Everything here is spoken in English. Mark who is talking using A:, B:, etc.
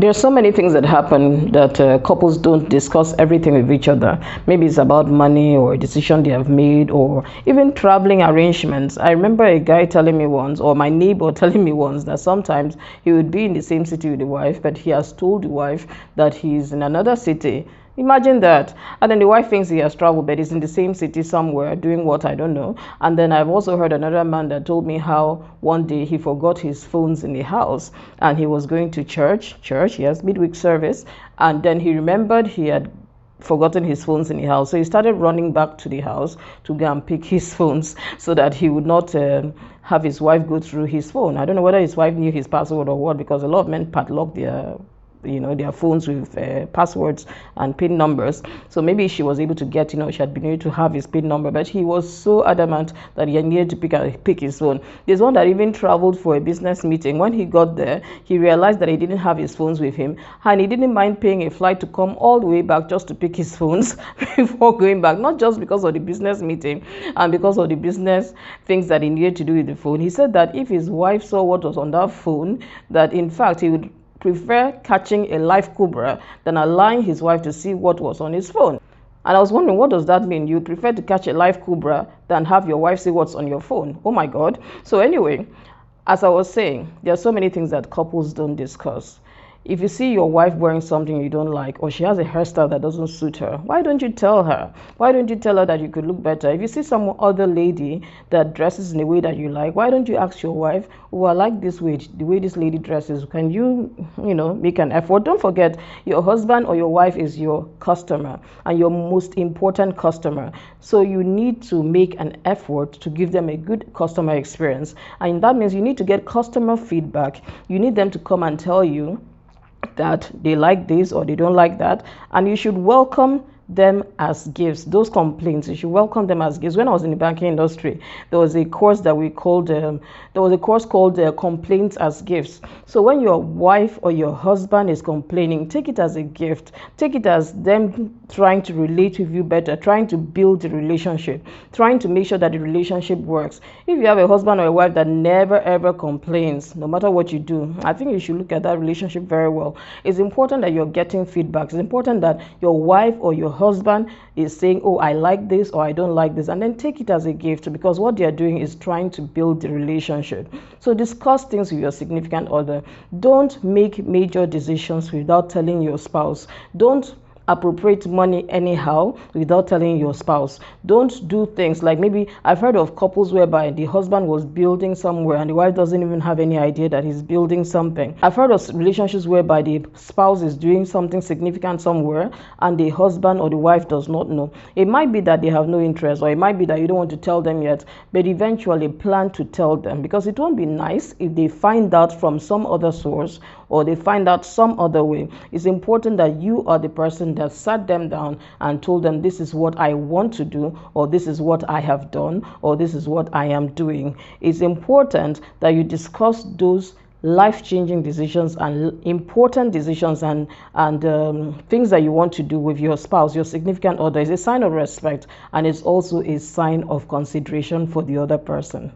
A: There's so many things that happen that couples don't discuss everything with each other. Maybe it's about money or a decision they have made or even traveling arrangements. I remember a guy telling me once, or my neighbor telling me once, that sometimes he would be in the same city with the wife, but he has told the wife that he's in another city. Imagine that. And then the wife thinks he has traveled, but he's in the same city somewhere doing what, I don't know. And then I've also heard another man that told me how one day he forgot his phones in the house and he was going to church, yes, midweek service. And then he remembered he had forgotten his phones in the house. So he started running back to the house to go and pick his phones so that he would not have his wife go through his phone. I don't know whether his wife knew his password or what, because a lot of men padlock their phones with passwords and pin numbers. So maybe she was able to get, she had been able to have his pin number, but he was so adamant that he needed to pick his phone. There's one that even traveled for a business meeting. When he got there, he realized that he didn't have his phones with him, and he didn't mind paying a flight to come all the way back just to pick his phones before going back, not just because of the business meeting and because of the business things that he needed to do with the phone. He said that if his wife saw what was on that phone, that in fact he would prefer catching a live cobra than allowing his wife to see what was on his phone. And I was wondering, what does that mean? You prefer to catch a live cobra than have your wife see what's on your phone? Oh my God. So anyway, as I was saying, there are so many things that couples don't discuss. If you see your wife wearing something you don't like, or she has a hairstyle that doesn't suit her, why don't you tell her? Why don't you tell her that you could look better? If you see some other lady that dresses in a way that you like, why don't you ask your wife, oh, I like this way, the way this lady dresses. Can you, make an effort? Don't forget, your husband or your wife is your customer and your most important customer. So you need to make an effort to give them a good customer experience. And that means you need to get customer feedback. You need them to come and tell you that they like this or they don't like that, and you should welcome them as gifts. Those complaints, you should welcome them as gifts. When I was in the banking industry, there was a course that we called complaints as gifts. So when your wife or your husband is complaining, take it as a gift. Take it as them trying to relate with you better, trying to build the relationship, trying to make sure that the relationship works. If you have a husband or a wife that never ever complains, no matter what you do, I think you should look at that relationship very well. It's important that you're getting feedback. It's important that your wife or your husband is saying, oh, I like this or I don't like this, and then take it as a gift, because what they are doing is trying to build the relationship. So discuss things with your significant other. Don't make major decisions without telling your spouse. Don't appropriate money anyhow without telling your spouse. Don't do things like, maybe I've heard of couples whereby the husband was building somewhere and the wife doesn't even have any idea that he's building something. I've heard of relationships whereby the spouse is doing something significant somewhere and the husband or the wife does not know. It might be that they have no interest, or it might be that you don't want to tell them yet, but eventually plan to tell them, because it won't be nice if they find out from some other source or they find out some other way. It's important that you are the person that sat them down and told them, this is what I want to do, or this is what I have done, or this is what I am doing. It's important that you discuss those life-changing decisions and important decisions and things that you want to do with your spouse, your significant other. Is a sign of respect, and it's also a sign of consideration for the other person.